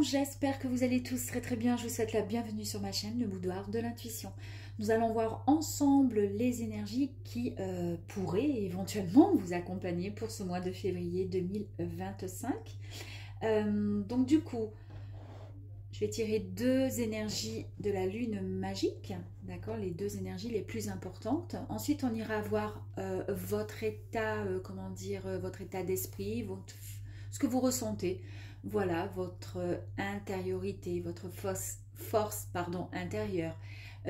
j'espère que vous allez tous très très bien. Je vous souhaite la bienvenue sur ma chaîne, le boudoir de l'intuition. Nous allons voir ensemble les énergies qui pourraient éventuellement vous accompagner pour ce mois de février 2025. Donc du coup, je vais tirer deux énergies de la lune magique, d'accord, les deux énergies les plus importantes. Ensuite, on ira voir votre état, votre état d'esprit, ce que vous ressentez. Voilà, votre intériorité, votre force intérieure,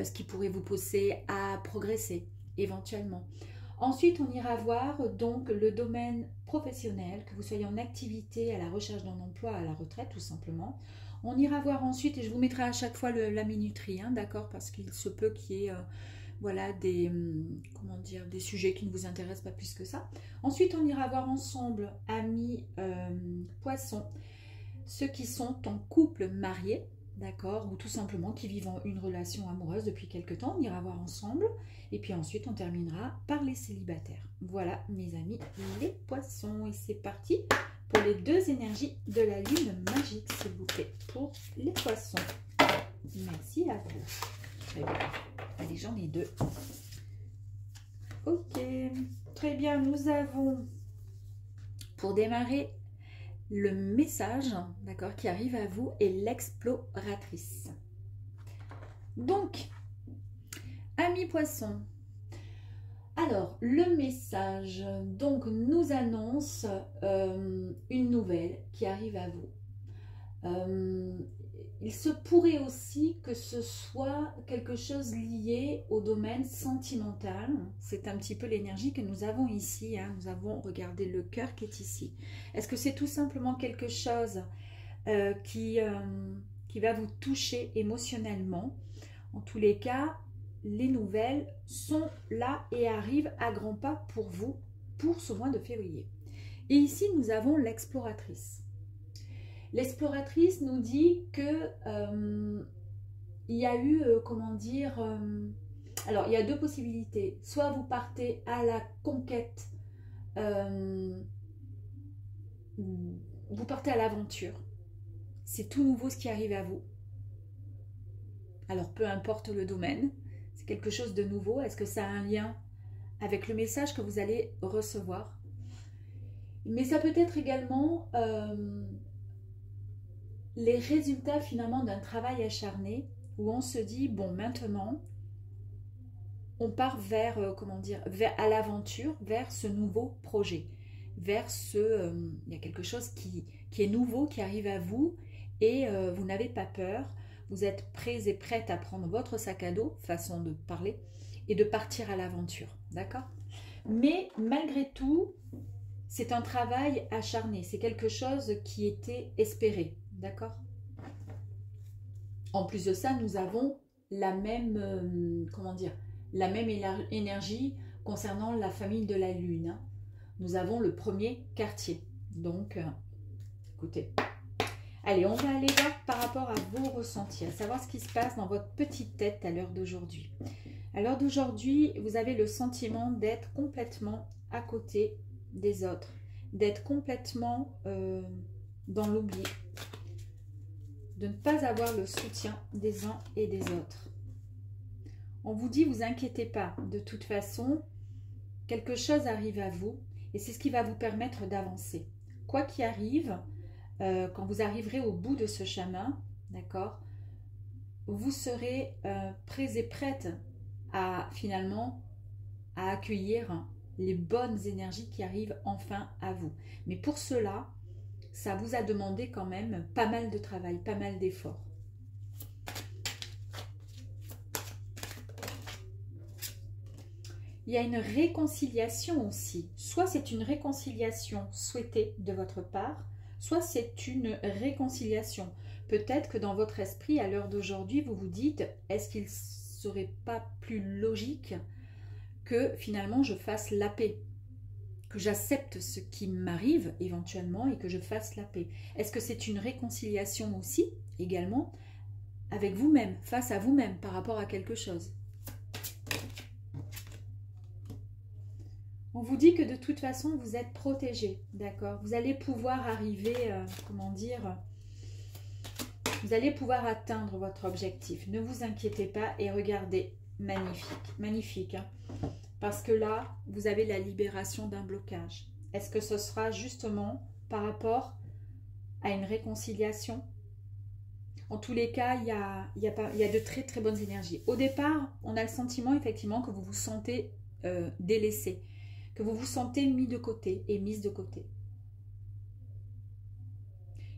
ce qui pourrait vous pousser à progresser éventuellement. Ensuite, on ira voir donc le domaine professionnel, que vous soyez en activité, à la recherche d'un emploi, à la retraite tout simplement. On ira voir ensuite, et je vous mettrai à chaque fois la minuterie, hein, d'accord, parce qu'il se peut qu'il y ait voilà, des sujets qui ne vous intéressent pas plus que ça. Ensuite, on ira voir ensemble, amis poissons, ceux qui sont en couple marié, d'accord, ou tout simplement qui vivent une relation amoureuse depuis quelque temps. On ira voir ensemble. Et puis ensuite, on terminera par les célibataires. Voilà, mes amis, les poissons. Et c'est parti pour les deux énergies de la lune magique, s'il vous plaît, pour les poissons. Merci à vous. Très bien. Allez, j'en ai deux. Ok, très bien. Nous avons, pour démarrer, le message, d'accord, qui arrive à vous est l'exploratrice. Donc, amis poissons, alors le message donc nous annonce une nouvelle qui arrive à vous. Il se pourrait aussi que ce soit quelque chose lié au domaine sentimental. C'est un petit peu l'énergie que nous avons ici, hein. Nous avons regardé le cœur qui est ici. Est-ce que c'est tout simplement quelque chose qui va vous toucher émotionnellement? En tous les cas, les nouvelles sont là et arrivent à grands pas pour vous pour ce mois de février. Et ici, nous avons l'exploratrice. L'exploratrice nous dit que il y a eu, alors il y a deux possibilités. Soit vous partez à la conquête, vous partez à l'aventure. C'est tout nouveau ce qui arrive à vous. Alors peu importe le domaine, c'est quelque chose de nouveau. Est-ce que ça a un lien avec le message que vous allez recevoir? Mais ça peut être également les résultats finalement d'un travail acharné où on se dit, bon, maintenant, on part vers, à l'aventure, vers ce nouveau projet, vers il y a quelque chose qui est nouveau, qui arrive à vous et vous n'avez pas peur, vous êtes prêts et prêtes à prendre votre sac à dos, façon de parler, et de partir à l'aventure, d'accord? Mais malgré tout, c'est un travail acharné, c'est quelque chose qui était espéré. D'accord? En plus de ça, nous avons la même, la même énergie concernant la famille de la Lune. Hein. Nous avons le premier quartier. Donc, écoutez. Allez, on va aller voir par rapport à vos ressentis, à savoir ce qui se passe dans votre petite tête à l'heure d'aujourd'hui. À l'heure d'aujourd'hui, vous avez le sentiment d'être complètement à côté des autres, d'être complètement dans l'oubli, de ne pas avoir le soutien des uns et des autres. On vous dit, vous inquiétez pas, de toute façon, quelque chose arrive à vous et c'est ce qui va vous permettre d'avancer. Quoi qu'il arrive, quand vous arriverez au bout de ce chemin, d'accord, vous serez prêts et prêtes à finalement à accueillir les bonnes énergies qui arrivent enfin à vous. Mais pour cela, ça vous a demandé quand même pas mal de travail, pas mal d'efforts. Il y a une réconciliation aussi. Soit c'est une réconciliation souhaitée de votre part, soit c'est une réconciliation. Peut-être que dans votre esprit, à l'heure d'aujourd'hui, vous vous dites, est-ce qu'il ne serait pas plus logique que finalement je fasse la paix, que j'accepte ce qui m'arrive éventuellement et que je fasse la paix? Est-ce que c'est une réconciliation aussi, également, avec vous-même, face à vous-même, par rapport à quelque chose? On vous dit que de toute façon, vous êtes protégé, d'accord? Vous allez pouvoir arriver, Vous allez pouvoir atteindre votre objectif. Ne vous inquiétez pas et regardez. Magnifique, magnifique. Hein, parce que là, vous avez la libération d'un blocage. Est-ce que ce sera justement par rapport à une réconciliation? En tous les cas, il y a de très très bonnes énergies. Au départ, on a le sentiment effectivement que vous vous sentez délaissé, que vous vous sentez mis de côté et mise de côté.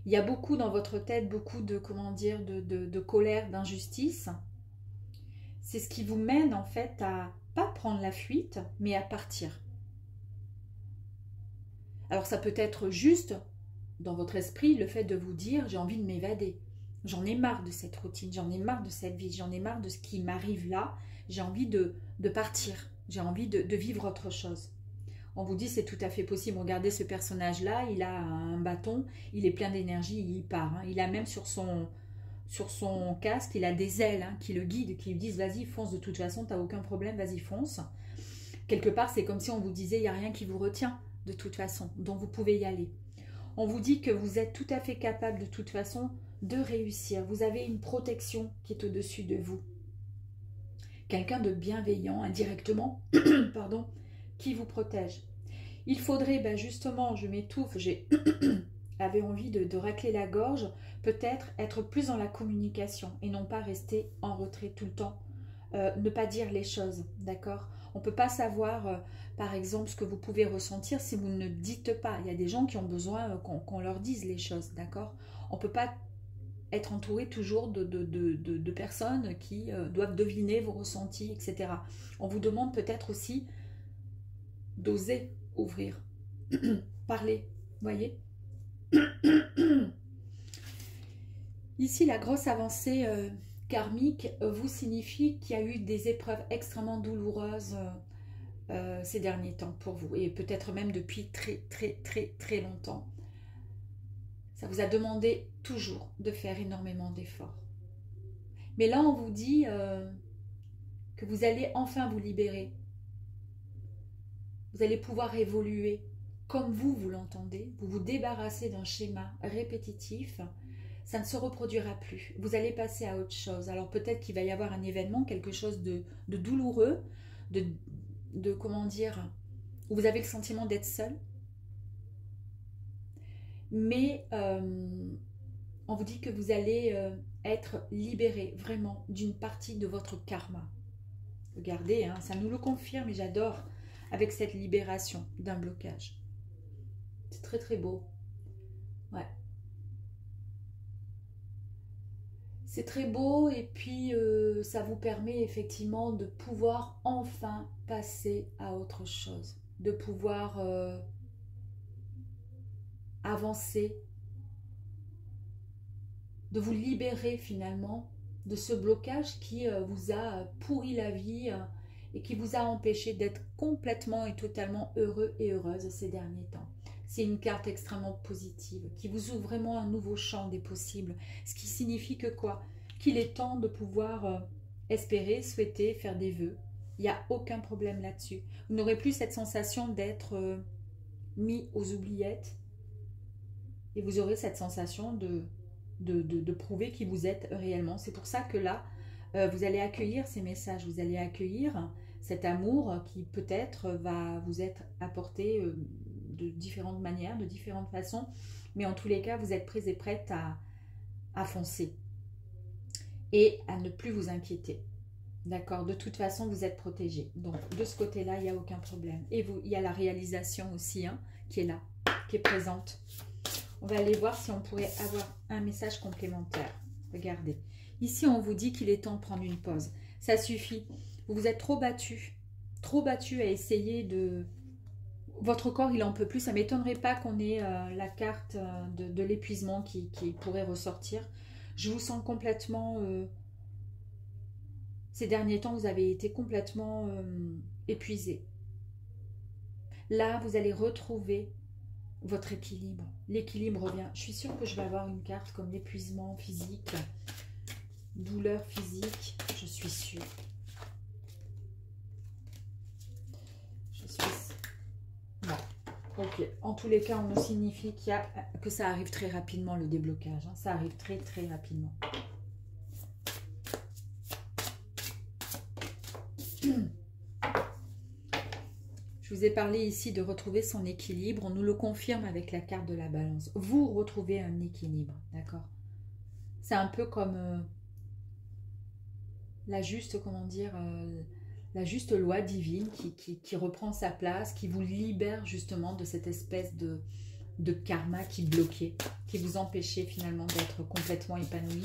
Il y a beaucoup dans votre tête, beaucoup de, comment dire, de colère, d'injustice. C'est ce qui vous mène en fait à pas prendre la fuite, mais à partir. Alors ça peut être juste dans votre esprit le fait de vous dire j'ai envie de m'évader. J'en ai marre de cette routine, j'en ai marre de cette vie, j'en ai marre de ce qui m'arrive là. J'ai envie de partir, j'ai envie de vivre autre chose. On vous dit c'est tout à fait possible. Regardez ce personnage-là, il a un bâton, il est plein d'énergie, il part. Hein. Il a même sur son casque, il a des ailes hein, qui le guident, qui lui disent vas-y fonce de toute façon, t'as aucun problème, vas-y fonce. Quelque part c'est comme si on vous disait il n'y a rien qui vous retient de toute façon, donc vous pouvez y aller. On vous dit que vous êtes tout à fait capable de toute façon de réussir. Vous avez une protection qui est au-dessus de vous. Quelqu'un de bienveillant, indirectement, pardon, qui vous protège. Il faudrait, justement, je m'étouffe, j'avais envie de racler la gorge, peut-être être plus dans la communication et non pas rester en retrait tout le temps, ne pas dire les choses, d'accord? On ne peut pas savoir, par exemple, ce que vous pouvez ressentir si vous ne dites pas. Il y a des gens qui ont besoin qu'on leur dise les choses, d'accord? On ne peut pas être entouré toujours de personnes qui doivent deviner vos ressentis, etc. On vous demande peut-être aussi d'oser ouvrir, parler, voyez. Ici, la grosse avancée karmique vous signifie qu'il y a eu des épreuves extrêmement douloureuses ces derniers temps pour vous, et peut-être même depuis très très très très longtemps. Ça vous a demandé toujours de faire énormément d'efforts. Mais là, on vous dit que vous allez enfin vous libérer. Vous allez pouvoir évoluer comme vous l'entendez. Vous vous débarrassez d'un schéma répétitif. Ça ne se reproduira plus. Vous allez passer à autre chose. Alors peut-être qu'il va y avoir un événement, quelque chose de douloureux, de comment dire, où vous avez le sentiment d'être seul. Mais on vous dit que vous allez être libéré vraiment d'une partie de votre karma. Regardez, hein, ça nous le confirme et j'adore avec cette libération d'un blocage. C'est très très beau. Ouais. C'est très beau et puis ça vous permet effectivement de pouvoir enfin passer à autre chose. De pouvoir avancer, de vous libérer finalement de ce blocage qui vous a pourri la vie et qui vous a empêché d'être complètement et totalement heureux et heureuse ces derniers temps. C'est une carte extrêmement positive qui vous ouvre vraiment un nouveau champ des possibles, ce qui signifie que quoi? Qu'il est temps de pouvoir espérer, souhaiter, faire des vœux. Il n'y a aucun problème là-dessus. Vous n'aurez plus cette sensation d'être mis aux oubliettes et vous aurez cette sensation de prouver qui vous êtes réellement. C'est pour ça que là, vous allez accueillir ces messages, vous allez accueillir cet amour qui peut-être va vous être apporté de différentes manières, de différentes façons, mais en tous les cas, vous êtes prêts et prêtes à foncer et à ne plus vous inquiéter. D'accord? De toute façon, vous êtes protégés. Donc, de ce côté-là, il n'y a aucun problème. Et vous, il y a la réalisation aussi hein, qui est là, qui est présente. On va aller voir si on pourrait avoir un message complémentaire. Regardez. Ici, on vous dit qu'il est temps de prendre une pause. Ça suffit. Vous vous êtes trop battu à essayer de... Votre corps, il en peut plus. Ça ne m'étonnerait pas qu'on ait la carte de l'épuisement qui pourrait ressortir. Je vous sens complètement... Ces derniers temps, vous avez été complètement épuisé. Là, vous allez retrouver votre équilibre. L'équilibre revient. Je suis sûre que je vais avoir une carte comme l'épuisement physique, douleur physique. Je suis sûre. Je suis... Non. Ok, en tous les cas, on nous signifie que ça arrive très rapidement, le déblocage. Hein. Ça arrive très très rapidement. Je vous ai parlé ici de retrouver son équilibre. On nous le confirme avec la carte de la balance. Vous retrouvez un équilibre, d'accord? C'est un peu comme la juste, comment dire, la juste loi divine qui reprend sa place, qui vous libère justement de cette espèce de karma qui bloquait, qui vous empêchait finalement d'être complètement épanoui.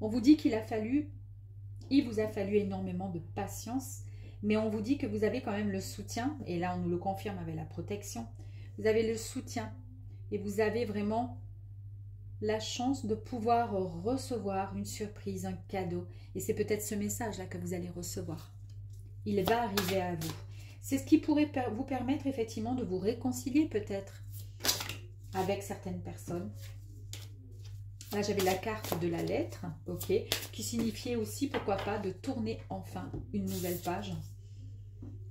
On vous dit il vous a fallu énormément de patience, mais on vous dit que vous avez quand même le soutien, et là on nous le confirme avec la protection, vous avez le soutien, et vous avez vraiment la chance de pouvoir recevoir une surprise, un cadeau, et c'est peut-être ce message-là que vous allez recevoir. Il va arriver à vous. C'est ce qui pourrait vous permettre effectivement de vous réconcilier peut-être avec certaines personnes. Là, j'avais la carte de la lettre, ok, qui signifiait aussi, pourquoi pas, de tourner enfin une nouvelle page.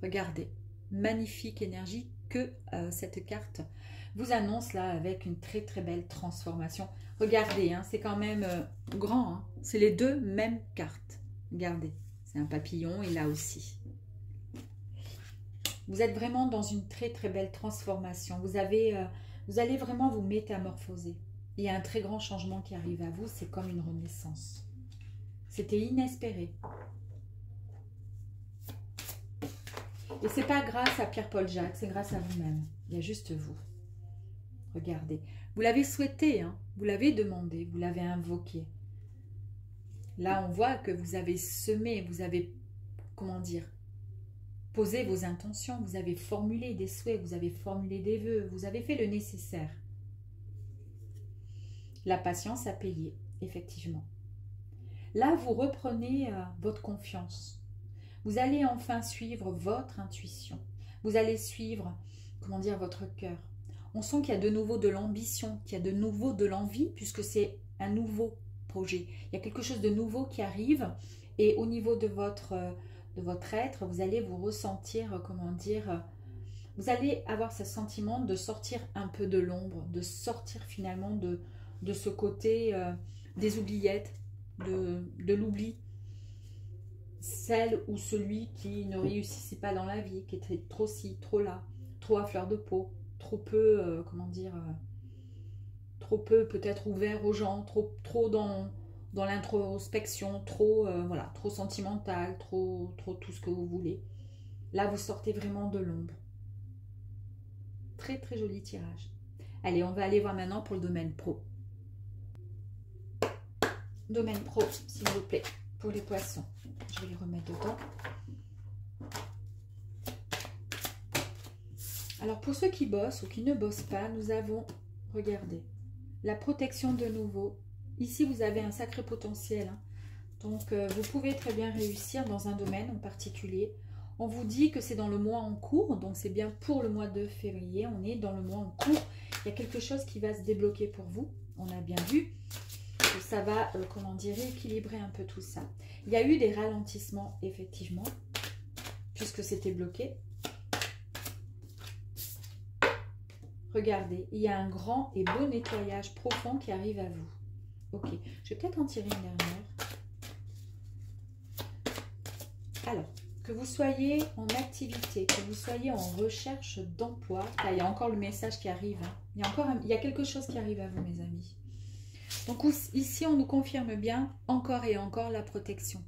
Regardez, magnifique énergie que cette carte vous annonce là avec une très très belle transformation. Regardez, hein, c'est quand même grand, hein, c'est les deux mêmes cartes. Regardez, c'est un papillon et là aussi. Vous êtes vraiment dans une très très belle transformation. Vous allez vraiment vous métamorphoser. Il y a un très grand changement qui arrive à vous, c'est comme une renaissance. C'était inespéré. Et c'est pas grâce à Pierre-Paul Jacques, c'est grâce à vous-même. Il y a juste vous. Regardez. Vous l'avez souhaité, hein, vous l'avez demandé, vous l'avez invoqué. Là, on voit que vous avez semé, vous avez, comment dire, posé vos intentions, vous avez formulé des souhaits, vous avez formulé des vœux, vous avez fait le nécessaire. La patience a payé, effectivement. Là, vous reprenez votre confiance. Vous allez enfin suivre votre intuition. Vous allez suivre, comment dire, votre cœur. On sent qu'il y a de nouveau de l'ambition, qu'il y a de nouveau de l'envie, puisque c'est un nouveau projet. Il y a quelque chose de nouveau qui arrive. Et au niveau de votre être, vous allez vous ressentir, comment dire, vous allez avoir ce sentiment de sortir un peu de l'ombre, de sortir finalement de ce côté des oubliettes, de l'oubli. Celle ou celui qui ne réussissait pas dans la vie, qui était trop ci, trop là, trop à fleur de peau, trop peu, comment dire, trop peu peut-être ouvert aux gens, trop dans l'introspection, trop, voilà, trop sentimental, trop tout ce que vous voulez. Là, vous sortez vraiment de l'ombre. Très, très joli tirage. Allez, on va aller voir maintenant pour le domaine pro. Domaine pro, s'il vous plaît, pour les poissons. Je vais les remettre dedans. Alors, pour ceux qui bossent ou qui ne bossent pas, nous avons, regardez, la protection de nouveau. Ici, vous avez un sacré potentiel. Hein. Donc, vous pouvez très bien réussir dans un domaine en particulier. On vous dit que c'est dans le mois en cours, donc c'est bien pour le mois de février. On est dans le mois en cours. Il y a quelque chose qui va se débloquer pour vous. On a bien vu. Ça va, comment dire, rééquilibrer un peu tout ça. Il y a eu des ralentissements, effectivement, puisque c'était bloqué. Regardez, il y a un grand et beau nettoyage profond qui arrive à vous. Ok, je vais peut-être en tirer une dernière. Alors, que vous soyez en activité, que vous soyez en recherche d'emploi, là, il y a encore le message qui arrive. Hein. Il y a quelque chose qui arrive à vous, mes amis. Donc ici, on nous confirme bien encore et encore la protection.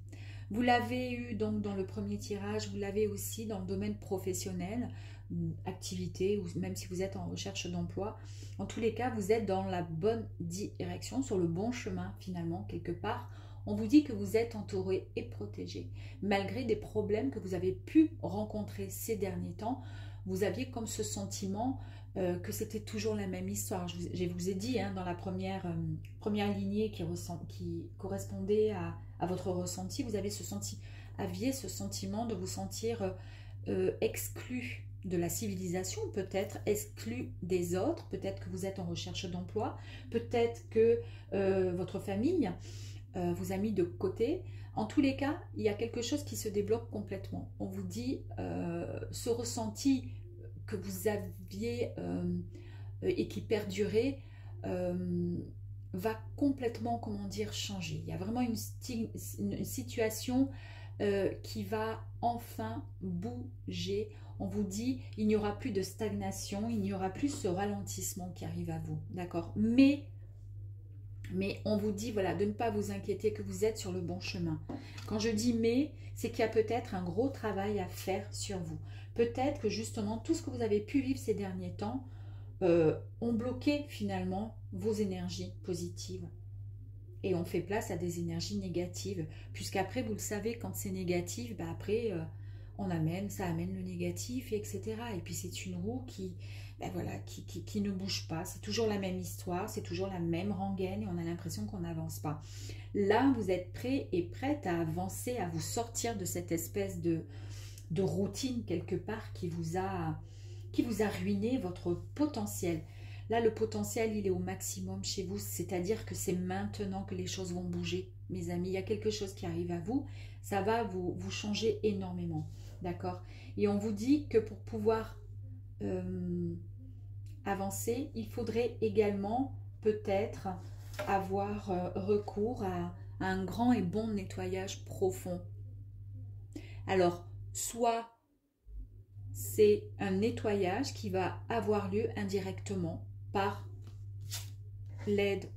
Vous l'avez eu donc dans le premier tirage, vous l'avez aussi dans le domaine professionnel, activité, ou même si vous êtes en recherche d'emploi. En tous les cas, vous êtes dans la bonne direction, sur le bon chemin finalement, quelque part. On vous dit que vous êtes entouré et protégé. Malgré des problèmes que vous avez pu rencontrer ces derniers temps, vous aviez comme ce sentiment que c'était toujours la même histoire. Je vous ai dit hein, dans la première lignée qui correspondait à votre ressenti, vous aviez ce sentiment de vous sentir exclu de la civilisation, peut-être exclu des autres, peut-être que vous êtes en recherche d'emploi, peut-être que votre famille vous a mis de côté. En tous les cas, il y a quelque chose qui se débloque complètement. On vous dit, ce ressenti que vous aviez et qui perdurait va complètement, comment dire, changer. Il y a vraiment une situation qui va enfin bouger. On vous dit, il n'y aura plus de stagnation, il n'y aura plus ce ralentissement qui arrive à vous, d'accord? Mais on vous dit, voilà, de ne pas vous inquiéter, que vous êtes sur le bon chemin. Quand je dis mais, c'est qu'il y a peut-être un gros travail à faire sur vous. Peut-être que justement, tout ce que vous avez pu vivre ces derniers temps ont bloqué finalement vos énergies positives. Et on fait place à des énergies négatives. Puisqu'après, vous le savez, quand c'est négatif, bah après, ça amène le négatif, etc. Et puis c'est une roue qui, ben voilà, qui ne bouge pas. C'est toujours la même histoire, c'est toujours la même rengaine et on a l'impression qu'on n'avance pas. Là, vous êtes prêt et prête à avancer, à vous sortir de cette espèce de routine quelque part qui vous a ruiné votre potentiel. Là, le potentiel, il est au maximum chez vous, c'est-à-dire que c'est maintenant que les choses vont bouger, mes amis. Il y a quelque chose qui arrive à vous, ça va vous changer énormément, d'accord? Et on vous dit que pour pouvoir avancer, il faudrait également peut-être avoir recours à un grand et bon nettoyage profond. Alors, soit c'est un nettoyage qui va avoir lieu indirectement par l'aide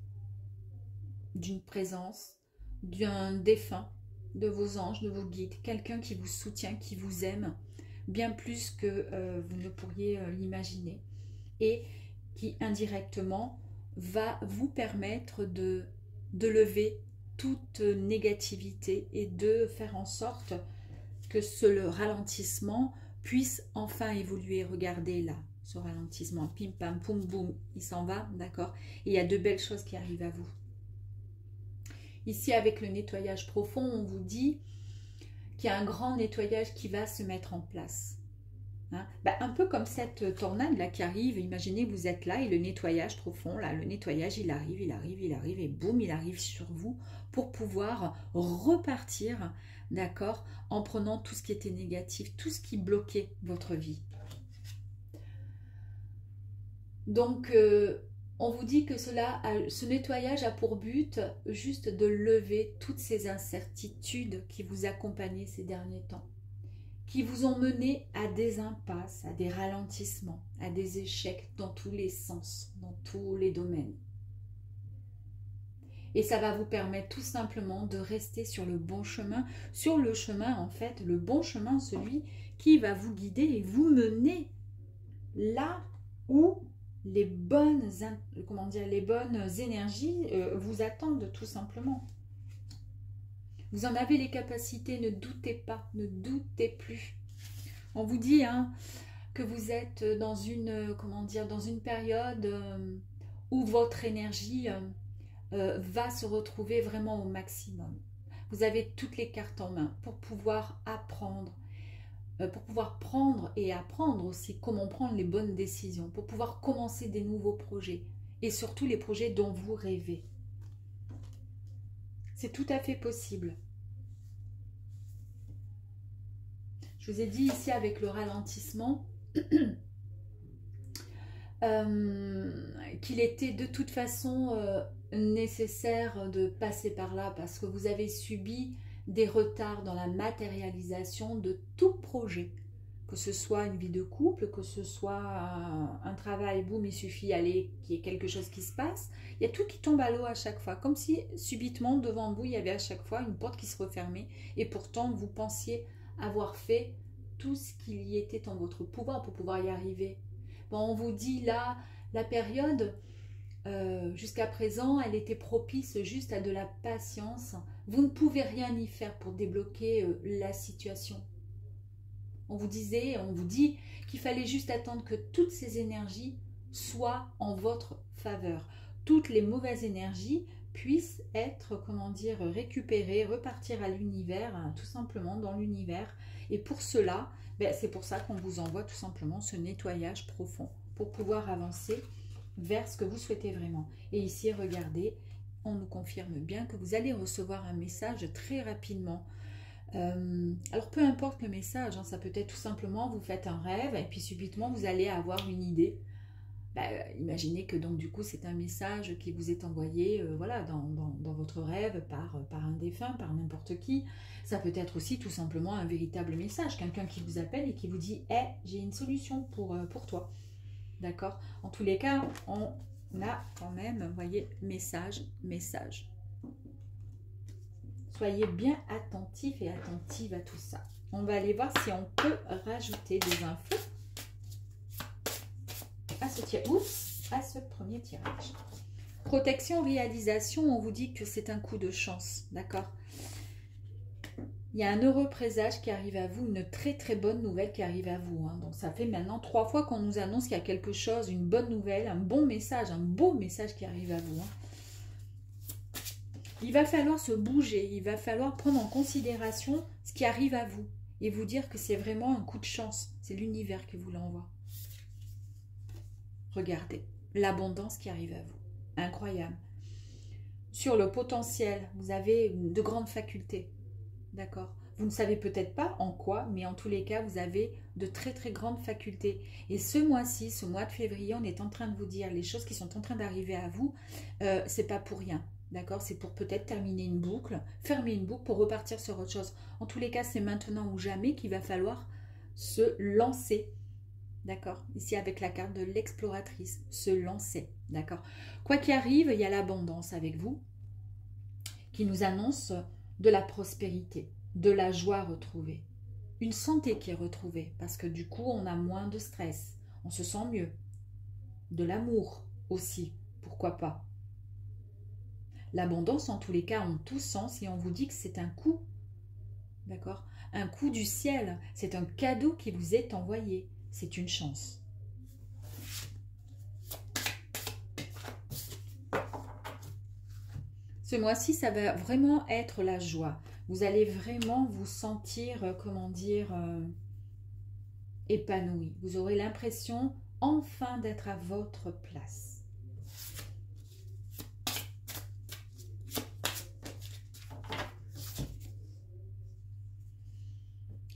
d'une présence, d'un défunt, de vos anges, de vos guides, quelqu'un qui vous soutient, qui vous aime, bien plus que vous ne pourriez l'imaginer, et qui indirectement va vous permettre de lever toute négativité et de faire en sorte que le ralentissement puisse enfin évoluer. Regardez là, ce ralentissement, pim pam poum boum, il s'en va, d'accord? Et il y a de belles choses qui arrivent à vous. Ici, avec le nettoyage profond, on vous dit qu'il y a un grand nettoyage qui va se mettre en place. Hein? Un peu comme cette tornade là qui arrive, imaginez vous êtes là et le nettoyage profond, là, le nettoyage il arrive et boum, il arrive sur vous pour pouvoir repartir, d'accord, en prenant tout ce qui était négatif, tout ce qui bloquait votre vie. Donc, on vous dit que ce nettoyage a pour but juste de lever toutes ces incertitudes qui vous accompagnaient ces derniers temps, qui vous ont mené à des impasses, à des ralentissements, à des échecs dans tous les sens, dans tous les domaines. Et ça va vous permettre tout simplement de rester sur le bon chemin, sur le chemin en fait, le bon chemin, celui qui va vous guider et vous mener là où les bonnes énergies vous attendent tout simplement. Vous en avez les capacités, ne doutez pas, ne doutez plus. On vous dit hein, que vous êtes dans une, dans une période où votre énergie va se retrouver vraiment au maximum. Vous avez toutes les cartes en main pour pouvoir apprendre, pour pouvoir prendre et apprendre aussi comment prendre les bonnes décisions, pour pouvoir commencer des nouveaux projets et surtout les projets dont vous rêvez. C'est tout à fait possible. Je vous ai dit ici avec le ralentissement qu'il était de toute façon nécessaire de passer par là parce que vous avez subi des retards dans la matérialisation de tout projet. Que ce soit une vie de couple, que ce soit un travail, boum, il suffit aller, qu'il y ait quelque chose qui se passe. Il y a tout qui tombe à l'eau à chaque fois. Comme si subitement devant vous, il y avait à chaque fois une porte qui se refermait. Et pourtant, vous pensiez avoir fait tout ce qu'il y était en votre pouvoir pour pouvoir y arriver. Bon, on vous dit là, la période, jusqu'à présent, elle était propice juste à de la patience. Vous ne pouvez rien y faire pour débloquer la situation. On vous dit qu'il fallait juste attendre que toutes ces énergies soient en votre faveur. Toutes les mauvaises énergies puissent être, récupérées, repartir à l'univers, hein, tout simplement dans l'univers. Et pour cela, c'est pour ça qu'on vous envoie tout simplement ce nettoyage profond pour pouvoir avancer vers ce que vous souhaitez vraiment. Et ici, regardez, on nous confirme bien que vous allez recevoir un message très rapidement. Alors peu importe le message, hein, ça peut être tout simplement vous faites un rêve et puis subitement vous allez avoir une idée. Imaginez que donc du coup c'est un message qui vous est envoyé voilà, dans votre rêve par un défunt, par n'importe qui. Ça peut être aussi tout simplement un véritable message, quelqu'un qui vous appelle et qui vous dit hey, j'ai une solution pour toi. D'accord? En tous les cas, on a quand même, vous voyez, message. Soyez bien attentifs et attentives à tout ça. On va aller voir si on peut rajouter des infos à ce premier tirage. Protection, réalisation, on vous dit que c'est un coup de chance, d'accord? Il y a un heureux présage qui arrive à vous, une très très bonne nouvelle qui arrive à vous. Hein. Donc ça fait maintenant 3 fois qu'on nous annonce qu'il y a quelque chose, une bonne nouvelle, un bon message, un beau message qui arrive à vous. Hein. Il va falloir se bouger, il va falloir prendre en considération ce qui arrive à vous et vous dire que c'est vraiment un coup de chance. C'est l'univers qui vous l'envoie. Regardez, l'abondance qui arrive à vous. Incroyable. Sur le potentiel, vous avez de grandes facultés. D'accord? Vous ne savez peut-être pas en quoi, mais en tous les cas, vous avez de très très grandes facultés. Et ce mois-ci, ce mois de février, on est en train de vous dire les choses qui sont en train d'arriver à vous, c'est pas pour rien. D'accord? C'est pour peut-être terminer une boucle, fermer une boucle pour repartir sur autre chose. En tous les cas, c'est maintenant ou jamais qu'il va falloir se lancer. D'accord? Ici, avec la carte de l'exploratrice, se lancer. D'accord? Quoi qu'il arrive, il y a l'abondance avec vous qui nous annonce de la prospérité, de la joie retrouvée, une santé qui est retrouvée parce que du coup, on a moins de stress, on se sent mieux, de l'amour aussi, pourquoi pas. L'abondance, en tous les cas, en tout sens, et on vous dit que c'est un coup, d'accord? Un coup du ciel, c'est un cadeau qui vous est envoyé. C'est une chance. Ce mois-ci, ça va vraiment être la joie. Vous allez vraiment vous sentir, comment dire, épanoui. Vous aurez l'impression enfin d'être à votre place.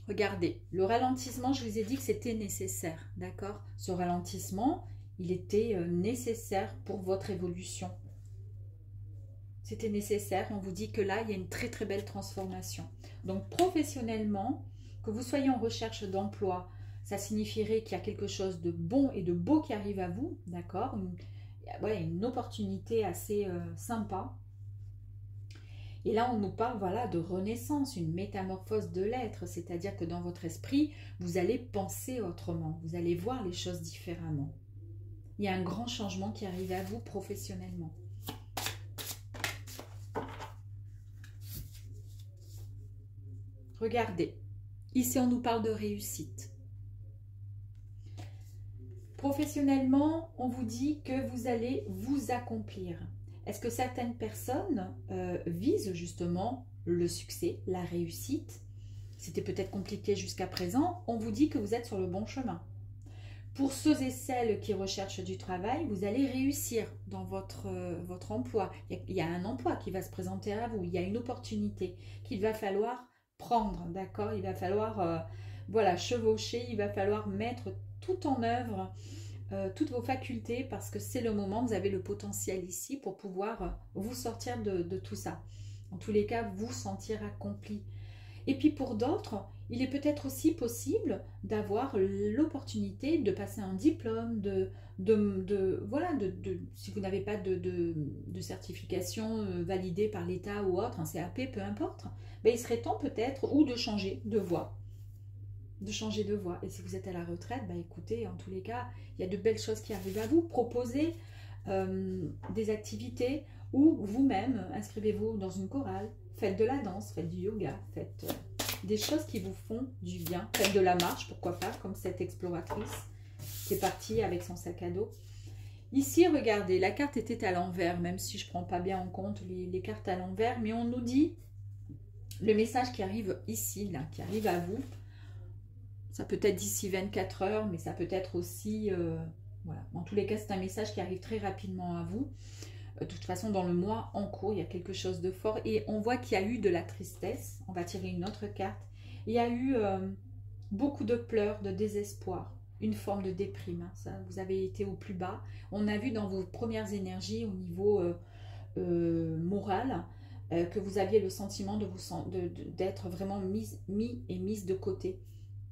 Regardez, le ralentissement, je vous ai dit que c'était nécessaire, d'accord? Ce ralentissement, il était nécessaire pour votre évolution. C'était nécessaire, on vous dit que là, il y a une très très belle transformation. Donc professionnellement, que vous soyez en recherche d'emploi, ça signifierait qu'il y a quelque chose de bon et de beau qui arrive à vous, d'accord? Une opportunité assez sympa. Et là, on nous parle voilà, de renaissance, une métamorphose de l'être, c'est-à-dire que dans votre esprit, vous allez penser autrement, vous allez voir les choses différemment. Il y a un grand changement qui arrive à vous professionnellement. Regardez, ici on nous parle de réussite. Professionnellement, on vous dit que vous allez vous accomplir. Est-ce que certaines personnes visent justement le succès, la réussite? C'était peut-être compliqué jusqu'à présent. On vous dit que vous êtes sur le bon chemin. Pour ceux et celles qui recherchent du travail, vous allez réussir dans votre emploi. Il y a un emploi qui va se présenter à vous. Il y a une opportunité qu'il va falloir prendre, d'accord? Il va falloir voilà, chevaucher, il va falloir mettre tout en œuvre, toutes vos facultés, parce que c'est le moment, vous avez le potentiel ici pour pouvoir vous sortir de tout ça. En tous les cas, vous sentir accompli. Et puis pour d'autres, il est peut-être aussi possible d'avoir l'opportunité de passer un diplôme, si vous n'avez pas de certification validée par l'État ou autre, un CAP, peu importe, ben il serait temps peut-être ou de changer de voie. Et si vous êtes à la retraite, bah écoutez, en tous les cas, il y a de belles choses qui arrivent à vous. Proposez des activités ou vous-même, inscrivez-vous dans une chorale, faites de la danse, faites du yoga, faites des choses qui vous font du bien. Faites de la marche, pourquoi pas, comme cette exploratrice qui est partie avec son sac à dos. Ici, regardez, la carte était à l'envers, même si je ne prends pas bien en compte les cartes à l'envers, mais on nous dit le message qui arrive ici, là, qui arrive à vous. Ça peut être d'ici 24 heures, mais ça peut être aussi... voilà. En tous les cas, c'est un message qui arrive très rapidement à vous. De toute façon, dans le mois en cours, il y a quelque chose de fort. Et on voit qu'il y a eu de la tristesse. On va tirer une autre carte. Il y a eu beaucoup de pleurs, de désespoir. Une forme de déprime. Hein, ça, vous avez été au plus bas. On a vu dans vos premières énergies au niveau moral que vous aviez le sentiment d'être vraiment mis et mise de côté.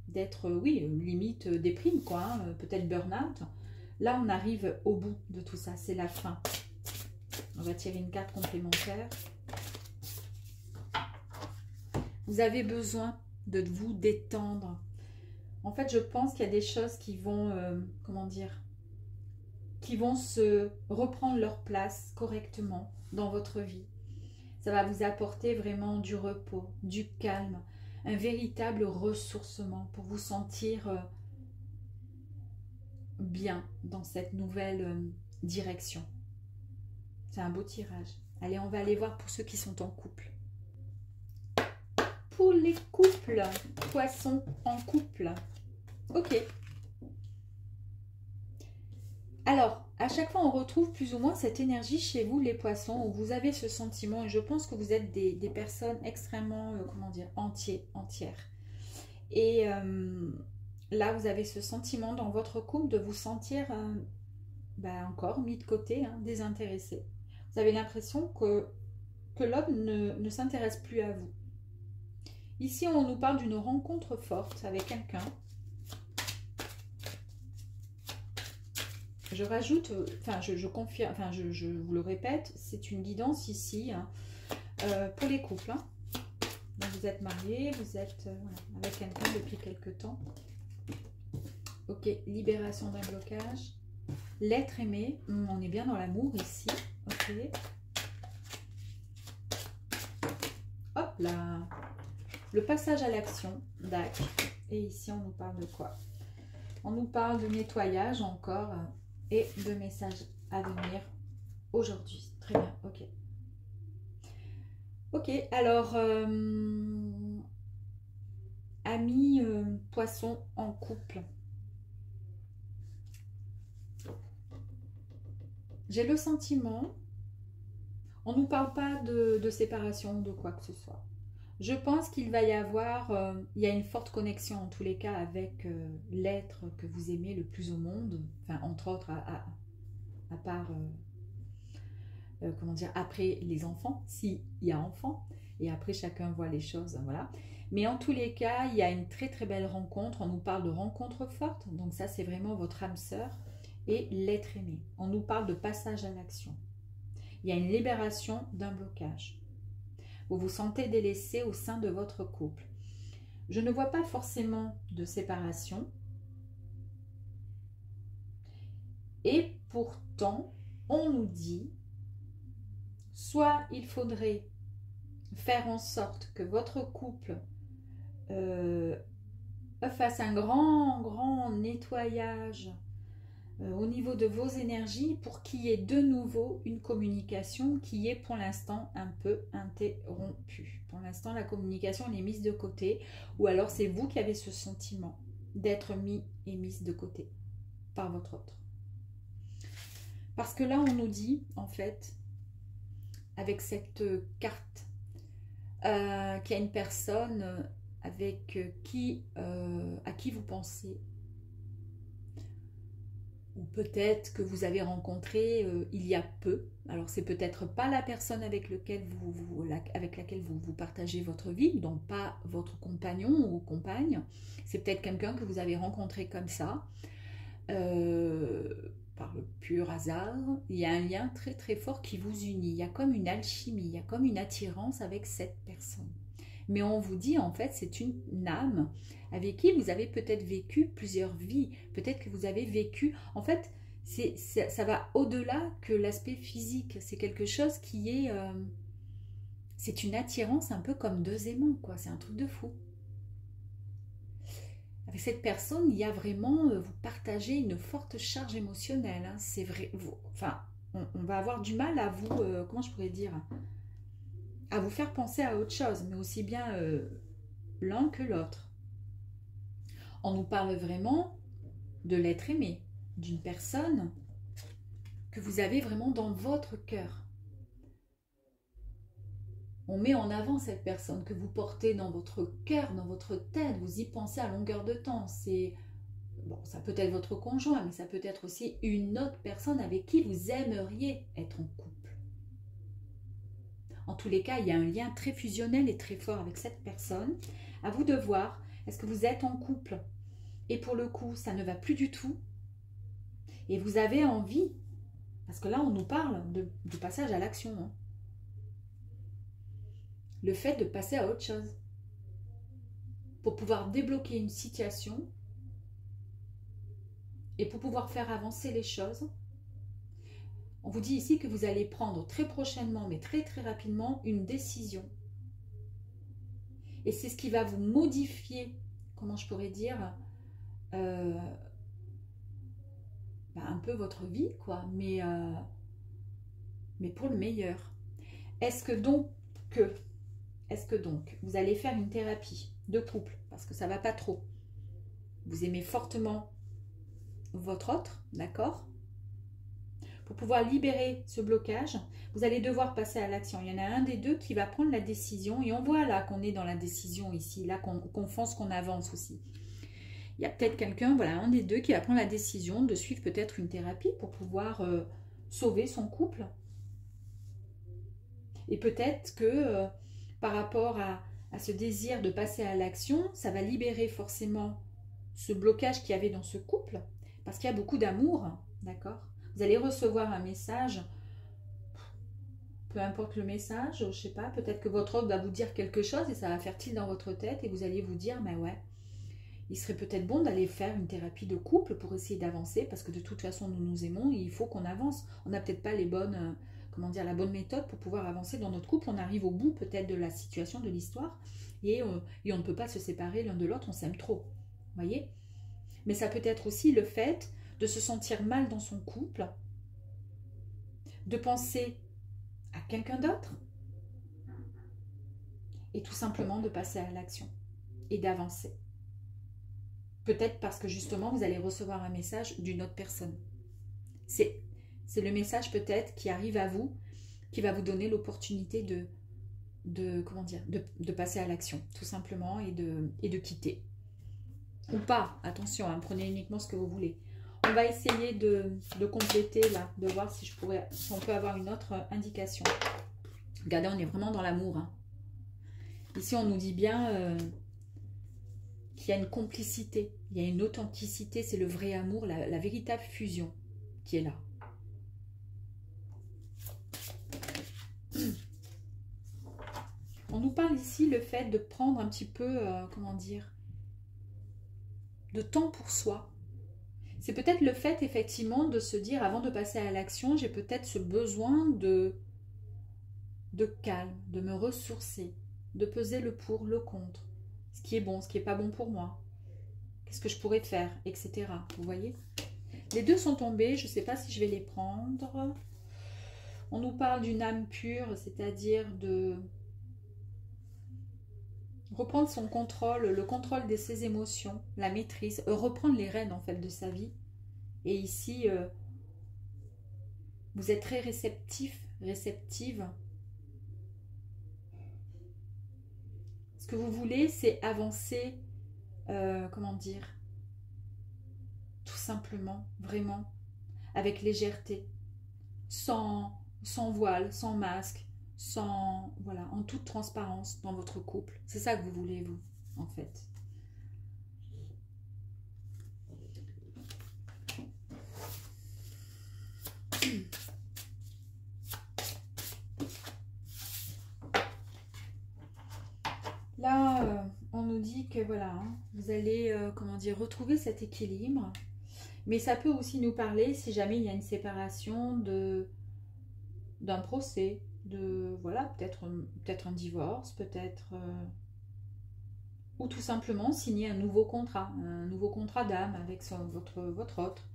D'être, oui, limite déprime, quoi. Hein, peut-être burn-out. Là, on arrive au bout de tout ça. C'est la fin. On va tirer une carte complémentaire. Vous avez besoin de vous détendre. En fait, je pense qu'il y a des choses qui vont, comment dire, qui vont se reprendre leur place correctement dans votre vie. Ça va vous apporter vraiment du repos, du calme, un véritable ressourcement pour vous sentir bien dans cette nouvelle direction. C'est un beau tirage. Allez, on va aller voir pour ceux qui sont en couple. Pour les couples, poissons en couple. Ok. Alors, à chaque fois, on retrouve plus ou moins cette énergie chez vous, les poissons, où vous avez ce sentiment, et je pense que vous êtes des personnes extrêmement, comment dire, entières. Et là, vous avez ce sentiment dans votre couple de vous sentir encore mis de côté, hein, désintéressé. Vous avez l'impression que l'homme ne s'intéresse plus à vous. Ici, on nous parle d'une rencontre forte avec quelqu'un. Je rajoute, je confirme, je vous le répète, c'est une guidance ici hein, pour les couples. Hein. Donc vous êtes mariés, vous êtes avec quelqu'un depuis quelque temps. Ok, libération d'un blocage. L'être aimé, on est bien dans l'amour ici. Ok. Hop là. Le passage à l'action, Dac. Et ici, on nous parle de quoi? On nous parle de nettoyage encore et de messages à venir aujourd'hui. Très bien, ok. Ok, alors, amis poissons en couple. J'ai le sentiment, on ne nous parle pas de séparation ou de quoi que ce soit. Je pense qu'il va y avoir, il y a une forte connexion en tous les cas avec l'être que vous aimez le plus au monde, enfin entre autres à part, comment dire, après les enfants, s'il y a enfants, et après chacun voit les choses, voilà. Mais en tous les cas, il y a une très très belle rencontre, on nous parle de rencontre forte, donc ça c'est vraiment votre âme sœur et l'être aimé. On nous parle de passage à l'action. Il y a une libération d'un blocage. Vous vous sentez délaissé au sein de votre couple. Je ne vois pas forcément de séparation. Et pourtant, on nous dit, soit il faudrait faire en sorte que votre couple fasse un grand nettoyage au niveau de vos énergies pour qu'il y ait de nouveau une communication qui est pour l'instant un peu interrompue. Pour l'instant, la communication elle est mise de côté ou alors c'est vous qui avez ce sentiment d'être mis et mise de côté par votre autre. Parce que là, on nous dit, en fait, avec cette carte, qu'il y a une personne avec à qui vous pensez, ou peut-être que vous avez rencontré il y a peu. Alors c'est peut-être pas la personne avec laquelle vous partagez votre vie, donc pas votre compagnon ou compagne. C'est peut-être quelqu'un que vous avez rencontré comme ça, par le pur hasard. Il y a un lien très très fort qui vous unit. Il y a comme une alchimie, il y a comme une attirance avec cette personne. Mais on vous dit en fait c'est une âme avec qui vous avez peut-être vécu plusieurs vies, peut-être que vous avez vécu, en fait, ça va au-delà que l'aspect physique, c'est quelque chose qui est, c'est une attirance un peu comme deux aimants, quoi, c'est un truc de fou. Avec cette personne, il y a vraiment, vous partagez une forte charge émotionnelle, hein, c'est vrai, enfin, on va avoir du mal à vous, comment je pourrais dire, à vous faire penser à autre chose, mais aussi bien l'un que l'autre. On nous parle vraiment de l'être aimé, d'une personne que vous avez vraiment dans votre cœur. On met en avant cette personne que vous portez dans votre cœur, dans votre tête, vous y pensez à longueur de temps. C'est bon, ça peut être votre conjoint, mais ça peut être aussi une autre personne avec qui vous aimeriez être en couple. En tous les cas, il y a un lien très fusionnel et très fort avec cette personne. À vous de voir, est-ce que vous êtes en couple et pour le coup, ça ne va plus du tout et vous avez envie, parce que là, on nous parle du passage à l'action, hein. Le fait de passer à autre chose pour pouvoir débloquer une situation et pour pouvoir faire avancer les choses. On vous dit ici que vous allez prendre très prochainement, mais très très rapidement, une décision. Et c'est ce qui va vous modifier, comment je pourrais dire, un peu votre vie, quoi, mais pour le meilleur. Est-ce que donc vous allez faire une thérapie de couple, parce que ça ne va pas trop. Vous aimez fortement votre autre, d'accord? Pour pouvoir libérer ce blocage, vous allez devoir passer à l'action. Il y en a un des deux qui va prendre la décision, et on voit là qu'on est dans la décision ici, là qu'on fonce, qu'on avance aussi. Il y a peut-être quelqu'un, voilà, un des deux qui va prendre la décision de suivre peut-être une thérapie pour pouvoir sauver son couple. Et peut-être que par rapport à ce désir de passer à l'action, ça va libérer forcément ce blocage qu'il y avait dans ce couple, parce qu'il y a beaucoup d'amour, d'accord? Vous allez recevoir un message, peu importe le message, je ne sais pas, peut-être que votre autre va vous dire quelque chose et ça va faire tilt dans votre tête et vous allez vous dire, mais ouais, il serait peut-être bon d'aller faire une thérapie de couple pour essayer d'avancer, parce que de toute façon, nous nous aimons et il faut qu'on avance. On n'a peut-être pas les bonnes, la bonne méthode pour pouvoir avancer dans notre couple. On arrive au bout peut-être de la situation, de l'histoire et on ne peut pas se séparer l'un de l'autre, on s'aime trop, voyez? Mais ça peut être aussi le fait de se sentir mal dans son couple, de penser à quelqu'un d'autre et tout simplement de passer à l'action et d'avancer. Peut-être parce que justement vous allez recevoir un message d'une autre personne. C'est le message peut-être qui arrive à vous, qui va vous donner l'opportunité de passer à l'action tout simplement et de quitter. Ou pas, attention, hein, prenez uniquement ce que vous voulez. On va essayer de compléter là, de voir si on peut avoir une autre indication. Regardez, on est vraiment dans l'amour, hein. Ici, on nous dit bien qu'il y a une complicité, il y a une authenticité, c'est le vrai amour, la véritable fusion qui est là. On nous parle ici le fait de prendre un petit peu, de temps pour soi. C'est peut-être le fait effectivement de se dire, avant de passer à l'action, j'ai peut-être ce besoin de calme, de me ressourcer, de peser le pour, le contre, ce qui est bon, ce qui n'est pas bon pour moi, qu'est-ce que je pourrais faire, etc. Vous voyez? Les deux sont tombés, je ne sais pas si je vais les prendre. On nous parle d'une âme pure, c'est-à-dire de reprendre son contrôle, le contrôle de ses émotions, la maîtrise, reprendre les rênes en fait de sa vie. Et ici, vous êtes très réceptif, réceptive. Ce que vous voulez, c'est avancer, tout simplement, vraiment, avec légèreté, sans voile, sans masque, en toute transparence dans votre couple. C'est ça que vous voulez, vous, en fait. Là, on nous dit que voilà, hein, vous allez, retrouver cet équilibre. Mais ça peut aussi nous parler, si jamais il y a une séparation, d'un procès, peut-être un divorce, peut-être, ou tout simplement signer un nouveau contrat d'âme avec votre autre.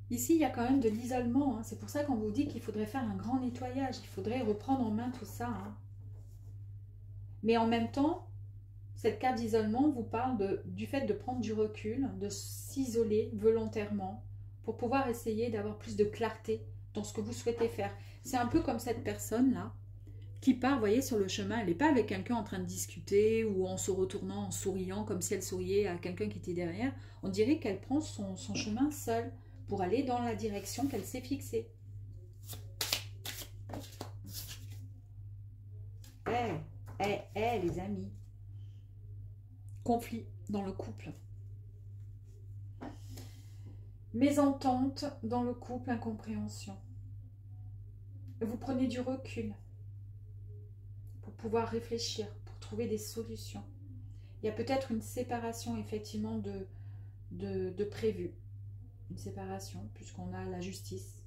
Ici, il y a quand même de l'isolement, hein. C'est pour ça qu'on vous dit qu'il faudrait faire un grand nettoyage, il faudrait reprendre en main tout ça, hein. Mais en même temps, Cette carte d'isolement vous parle du fait de prendre du recul, de s'isoler volontairement pour pouvoir essayer d'avoir plus de clarté dans ce que vous souhaitez faire. C'est un peu comme cette personne-là qui part, vous voyez, sur le chemin. Elle n'est pas avec quelqu'un en train de discuter ou en se retournant, en souriant, comme si elle souriait à quelqu'un qui était derrière. On dirait qu'elle prend son chemin seule pour aller dans la direction qu'elle s'est fixée. Les amis. Conflit dans le couple. Mésentente dans le couple, incompréhension. Vous prenez du recul pour pouvoir réfléchir, pour trouver des solutions. Il y a peut-être une séparation effectivement de prévu. Une séparation puisqu'on a la justice.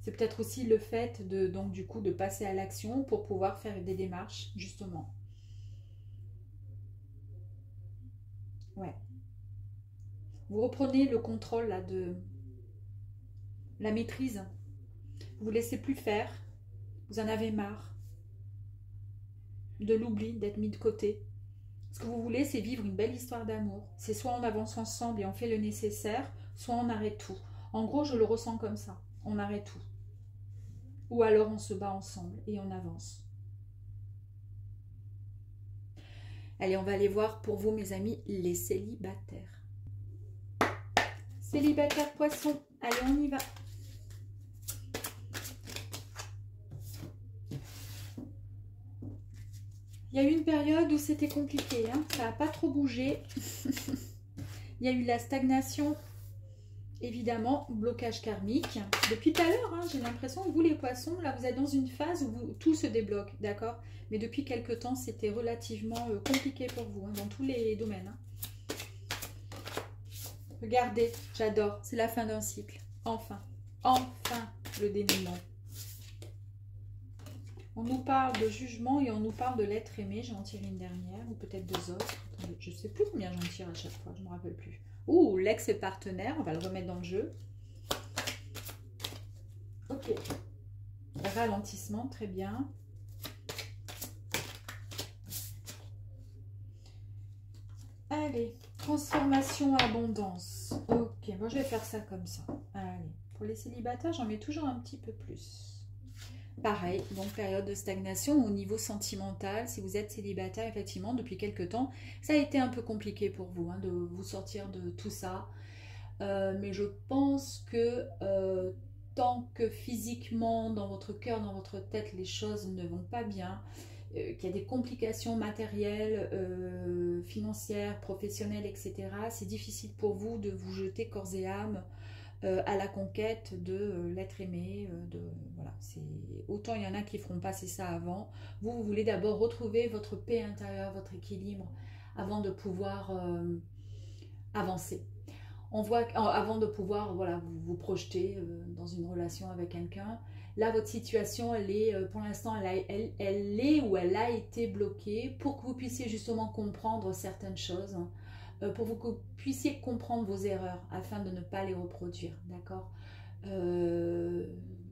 C'est peut-être aussi le fait donc du coup de passer à l'action pour pouvoir faire des démarches justement. Ouais. Vous reprenez le contrôle là, de la maîtrise. Vous ne laissez plus faire. Vous en avez marre de l'oubli, d'être mis de côté. Ce que vous voulez, c'est vivre une belle histoire d'amour. C'est soit on avance ensemble et on fait le nécessaire, soit on arrête tout. En gros, je le ressens comme ça. On arrête tout. Ou alors on se bat ensemble et on avance. Allez, on va aller voir pour vous, mes amis, les célibataires. Célibataire poisson, allez, on y va. Il y a eu une période où c'était compliqué, hein, ça n'a pas trop bougé. Il y a eu la stagnation, évidemment, blocage karmique. Depuis tout à l'heure, hein, j'ai l'impression que vous, les poissons, là, vous êtes dans une phase où tout se débloque, d'accord? Mais depuis quelques temps, c'était relativement compliqué pour vous, hein, dans tous les domaines. Hein. Regardez, j'adore, c'est la fin d'un cycle. Enfin, enfin, le dénouement. On nous parle de jugement et on nous parle de l'être aimé. J'en tire une dernière, ou peut-être deux autres. Attendez, je ne sais plus combien j'en tire à chaque fois, je ne me rappelle plus. Ouh, l'ex-partenaire, on va le remettre dans le jeu. Ok. Ralentissement, très bien. Allez, transformation, abondance. Ok, moi je vais faire ça comme ça. Allez, pour les célibataires, j'en mets toujours un petit peu plus. Pareil, donc période de stagnation au niveau sentimental. Si vous êtes célibataire, effectivement, depuis quelques temps, ça a été un peu compliqué pour vous, hein, de vous sortir de tout ça. Mais je pense que tant que physiquement, dans votre cœur, dans votre tête, les choses ne vont pas bien, qu'il y a des complications matérielles, financières, professionnelles, etc., c'est difficile pour vous de vous jeter corps et âme à la conquête de l'être aimé. Voilà, autant il y en a qui feront passer ça avant. Vous voulez d'abord retrouver votre paix intérieure, votre équilibre, avant de pouvoir avancer. On voit avant de pouvoir voilà, vous projeter dans une relation avec quelqu'un. Là, votre situation, elle est, pour l'instant, elle est ou elle a été bloquée pour que vous puissiez justement comprendre certaines choses, pour que vous puissiez comprendre vos erreurs afin de ne pas les reproduire, d'accord?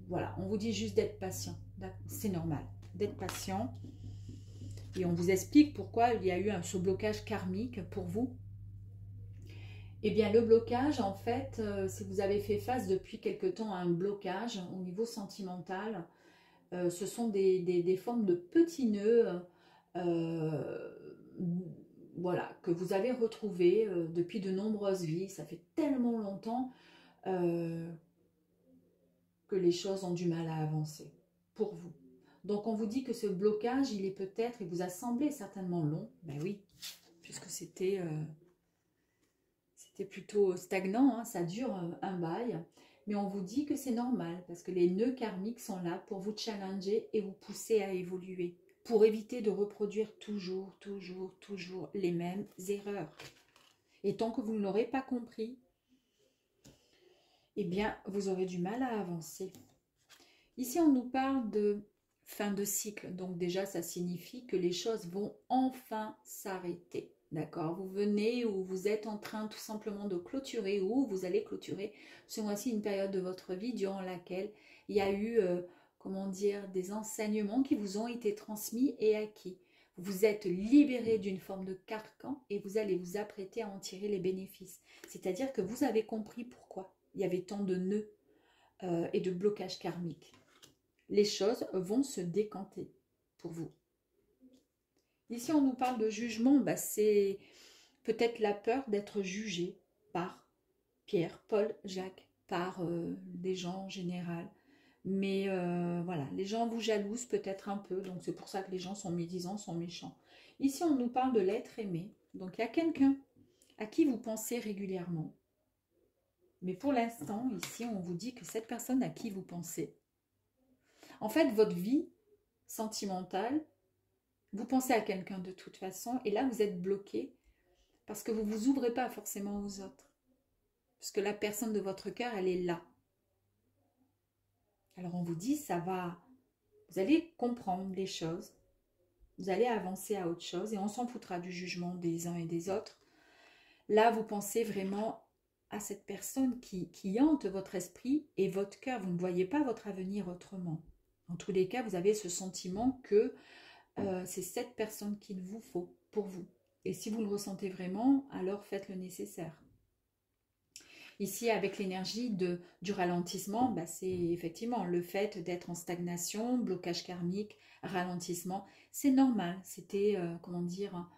Voilà, on vous dit juste d'être patient, c'est normal, d'être patient. Et on vous explique pourquoi il y a eu ce blocage karmique pour vous. Eh bien, le blocage, en fait, si vous avez fait face depuis quelque temps à un blocage au niveau sentimental, ce sont des formes de petits nœuds voilà, que vous avez retrouvés depuis de nombreuses vies. Ça fait tellement longtemps que les choses ont du mal à avancer pour vous. Donc, on vous dit que ce blocage, il est peut-être, il vous a semblé certainement long. Ben oui, puisque c'était plutôt stagnant, hein, ça dure un bail. Mais on vous dit que c'est normal parce que les nœuds karmiques sont là pour vous challenger et vous pousser à évoluer, pour éviter de reproduire toujours les mêmes erreurs. Et tant que vous ne l'aurez pas compris, eh bien, vous aurez du mal à avancer. Ici, on nous parle de fin de cycle. Donc déjà, ça signifie que les choses vont enfin s'arrêter. D'accord? Vous venez ou vous êtes en train tout simplement de clôturer ou vous allez clôturer ce mois-ci une période de votre vie durant laquelle il y a eu, comment dire, des enseignements qui vous ont été transmis et acquis. Vous êtes libéré d'une forme de carcan et vous allez vous apprêter à en tirer les bénéfices. C'est-à-dire que vous avez compris pourquoi il y avait tant de nœuds et de blocages karmiques. Les choses vont se décanter pour vous. Ici, on nous parle de jugement, c'est peut-être la peur d'être jugé par Pierre, Paul, Jacques, par des gens en général. Mais voilà, les gens vous jalousent peut-être un peu, donc c'est pour ça que les gens sont médisants, sont méchants. Ici, on nous parle de l'être aimé. Donc, il y a quelqu'un à qui vous pensez régulièrement. Mais pour l'instant, ici, on vous dit que cette personne à qui vous pensez, en fait, votre vie sentimentale, vous pensez à quelqu'un de toute façon, et là, vous êtes bloqué parce que vous ne vous ouvrez pas forcément aux autres. Parce que la personne de votre cœur, elle est là. Alors, on vous dit, ça va, vous allez comprendre les choses, vous allez avancer à autre chose, et on s'en foutra du jugement des uns et des autres. Là, vous pensez vraiment à cette personne qui hante votre esprit et votre cœur. Vous ne voyez pas votre avenir autrement. En tous les cas, vous avez ce sentiment que c'est cette personne qu'il vous faut pour vous. Et si vous le ressentez vraiment, alors faites le nécessaire. Ici, avec l'énergie du ralentissement, c'est effectivement le fait d'être en stagnation, blocage karmique, ralentissement. C'est normal. C'était, comment dire,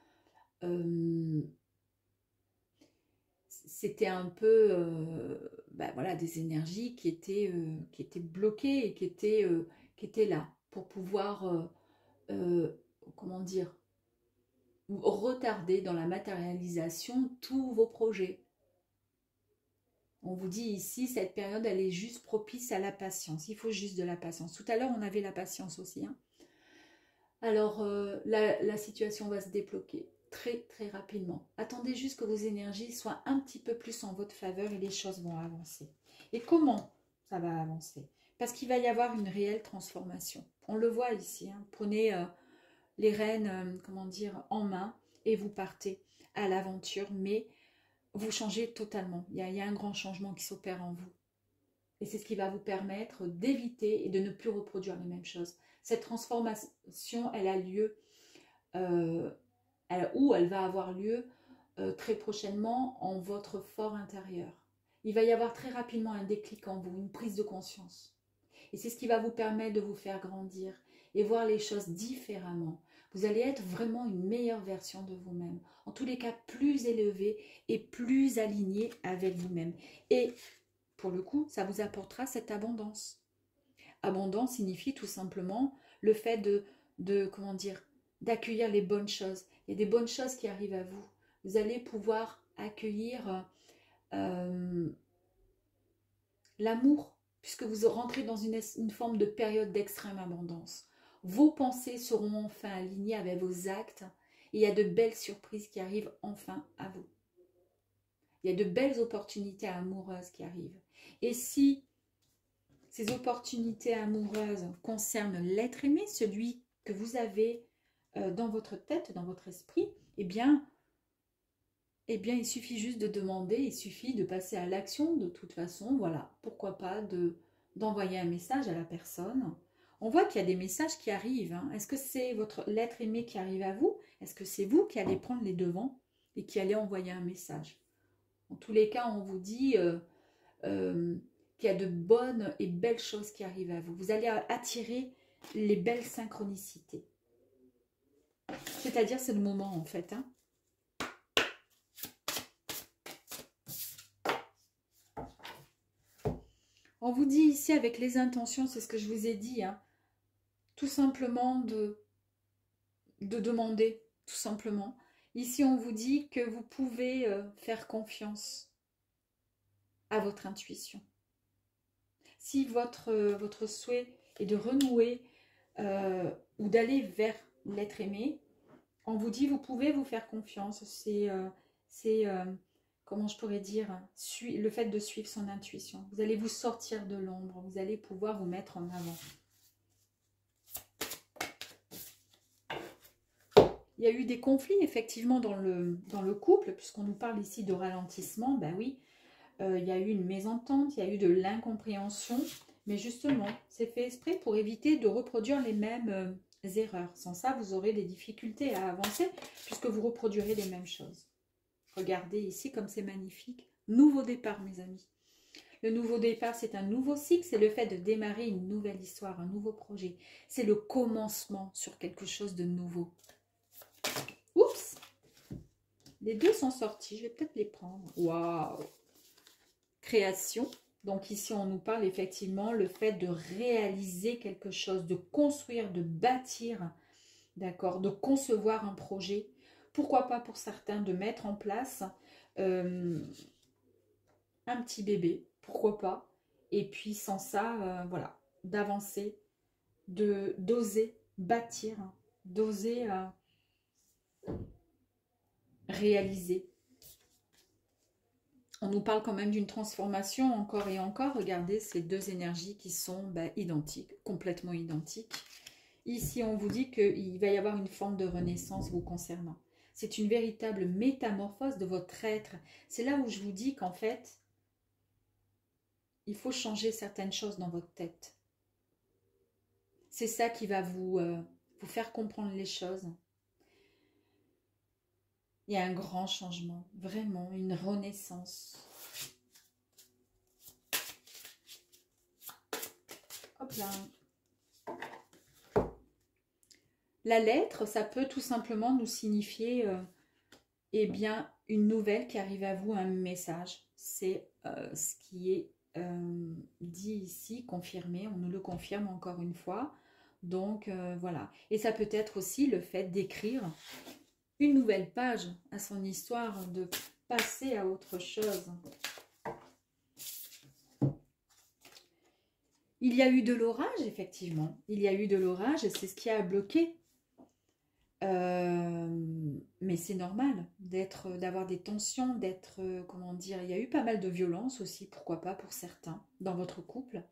c'était un peu voilà, des énergies qui étaient bloquées et qui étaient là pour pouvoir, comment dire, retarder dans la matérialisation tous vos projets. On vous dit ici, cette période, elle est juste propice à la patience. Il faut juste de la patience. Tout à l'heure, on avait la patience aussi. Hein. Alors, la situation va se débloquer très, très rapidement. Attendez juste que vos énergies soient un petit peu plus en votre faveur et les choses vont avancer. Et comment ça va avancer? Parce qu'il va y avoir une réelle transformation. On le voit ici. Hein. Prenez les rênes, comment dire, en main et vous partez à l'aventure, mais vous changez totalement. Il y a un grand changement qui s'opère en vous. Et c'est ce qui va vous permettre d'éviter et de ne plus reproduire les mêmes choses. Cette transformation, elle a lieu, elle va avoir lieu très prochainement en votre fort intérieur. Il va y avoir très rapidement un déclic en vous, une prise de conscience. Et c'est ce qui va vous permettre de vous faire grandir et voir les choses différemment. Vous allez être vraiment une meilleure version de vous-même. En tous les cas, plus élevé et plus aligné avec vous-même. Et pour le coup, ça vous apportera cette abondance. Abondance signifie tout simplement le fait comment dire, d'accueillir les bonnes choses. Il y a des bonnes choses qui arrivent à vous. Vous allez pouvoir accueillir l'amour, puisque vous rentrez dans une forme de période d'extrême abondance. Vos pensées seront enfin alignées avec vos actes et il y a de belles surprises qui arrivent enfin à vous. Il y a de belles opportunités amoureuses qui arrivent. Et si ces opportunités amoureuses concernent l'être aimé, celui que vous avez dans votre tête, dans votre esprit, eh bien, il suffit juste de demander, il suffit de passer à l'action de toute façon. Voilà, pourquoi pas d'envoyer un message à la personne. On voit qu'il y a des messages qui arrivent. Hein. Est-ce que c'est l'être aimé qui arrive à vous? Est-ce que c'est vous qui allez prendre les devants et qui allez envoyer un message? En tous les cas, on vous dit qu'il y a de bonnes et belles choses qui arrivent à vous. Vous allez attirer les belles synchronicités. C'est-à-dire, c'est le moment en fait. Hein. On vous dit ici avec les intentions, c'est ce que je vous ai dit, hein, tout simplement de demander, tout simplement. Ici, on vous dit que vous pouvez faire confiance à votre intuition. Si votre souhait est de renouer ou d'aller vers l'être aimé, on vous dit vous pouvez vous faire confiance. C'est comment je pourrais dire, le fait de suivre son intuition. Vous allez vous sortir de l'ombre, vous allez pouvoir vous mettre en avant. Il y a eu des conflits effectivement dans le couple, puisqu'on nous parle ici de ralentissement, ben oui, il y a eu une mésentente, il y a eu de l'incompréhension, mais justement, c'est fait exprès pour éviter de reproduire les mêmes erreurs. Sans ça, vous aurez des difficultés à avancer puisque vous reproduirez les mêmes choses. Regardez ici comme c'est magnifique. Nouveau départ, mes amis. Le nouveau départ, c'est un nouveau cycle, c'est le fait de démarrer une nouvelle histoire, un nouveau projet. C'est le commencement sur quelque chose de nouveau. Oups! Les deux sont sortis, je vais peut-être les prendre. Waouh! Création. Donc ici, on nous parle effectivement le fait de réaliser quelque chose, de construire, de bâtir, d'accord, de concevoir un projet. Pourquoi pas pour certains de mettre en place un petit bébé, pourquoi pas. Et puis sans ça, voilà, d'avancer, d'oser bâtir, d'oser réaliser. On nous parle quand même d'une transformation encore et encore. Regardez ces deux énergies qui sont identiques, complètement identiques. Ici, on vous dit qu'il va y avoir une forme de renaissance vous concernant. C'est une véritable métamorphose de votre être. C'est là où je vous dis qu'en fait, il faut changer certaines choses dans votre tête. C'est ça qui va vous faire comprendre les choses. Il y a un grand changement, vraiment, une renaissance. Hop là. La lettre, ça peut tout simplement nous signifier eh bien, une nouvelle qui arrive à vous, un message. C'est ce qui est dit ici, confirmé, on nous le confirme encore une fois. Donc voilà. Et ça peut être aussi le fait d'écrire une nouvelle page à son histoire, de passer à autre chose. Il y a eu de l'orage, effectivement. Il y a eu de l'orage, c'est ce qui a bloqué. Mais c'est normal d'avoir des tensions, comment dire, il y a eu pas mal de violence aussi, pourquoi pas pour certains, dans votre couple,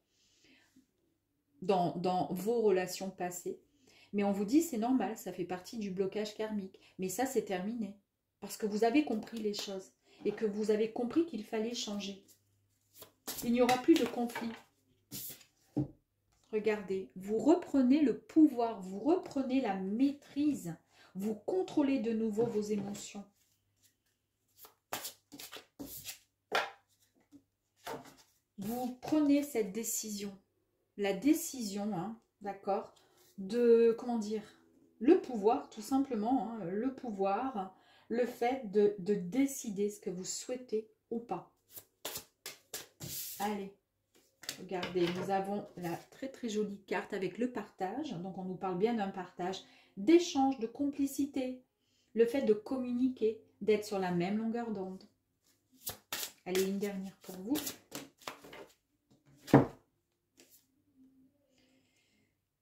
dans vos relations passées. Mais on vous dit c'est normal, ça fait partie du blocage karmique. Mais ça c'est terminé, parce que vous avez compris les choses et que vous avez compris qu'il fallait changer. Il n'y aura plus de conflit. Regardez, vous reprenez le pouvoir, vous reprenez la maîtrise, vous contrôlez de nouveau vos émotions. Vous prenez cette décision, la décision, hein, d'accord, de, comment dire, le pouvoir, tout simplement, hein, le pouvoir, le fait de décider ce que vous souhaitez ou pas. Allez. Regardez, nous avons la très très jolie carte avec le partage. Donc on nous parle bien d'un partage, d'échange, de complicité. Le fait de communiquer, d'être sur la même longueur d'onde. Allez, une dernière pour vous.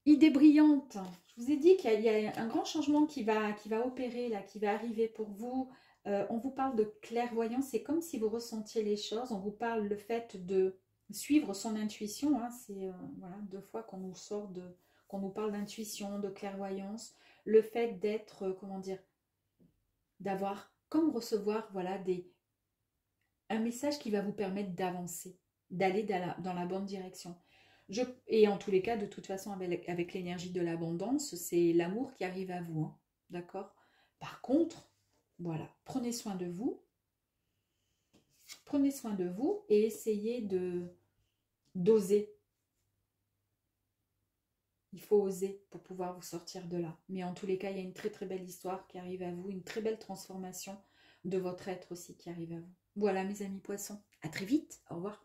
Idée brillante. Je vous ai dit qu'il y a un grand changement qui va opérer, là, qui va arriver pour vous. On vous parle de clairvoyance. C'est comme si vous ressentiez les choses. On vous parle le fait de suivre son intuition, hein, c'est voilà, 2 fois qu'on nous sort qu'on nous parle d'intuition, de clairvoyance, le fait d'être, comment dire, d'avoir, comme recevoir, voilà, un message qui va vous permettre d'avancer, d'aller dans la bonne direction. Et en tous les cas, de toute façon, avec l'énergie de l'abondance, c'est l'amour qui arrive à vous, hein, d'accord? Par contre, voilà, prenez soin de vous. Prenez soin de vous et essayez d'oser. Il faut oser pour pouvoir vous sortir de là. Mais en tous les cas, il y a une très très belle histoire qui arrive à vous, une très belle transformation de votre être aussi qui arrive à vous. Voilà mes amis poissons, à très vite, au revoir.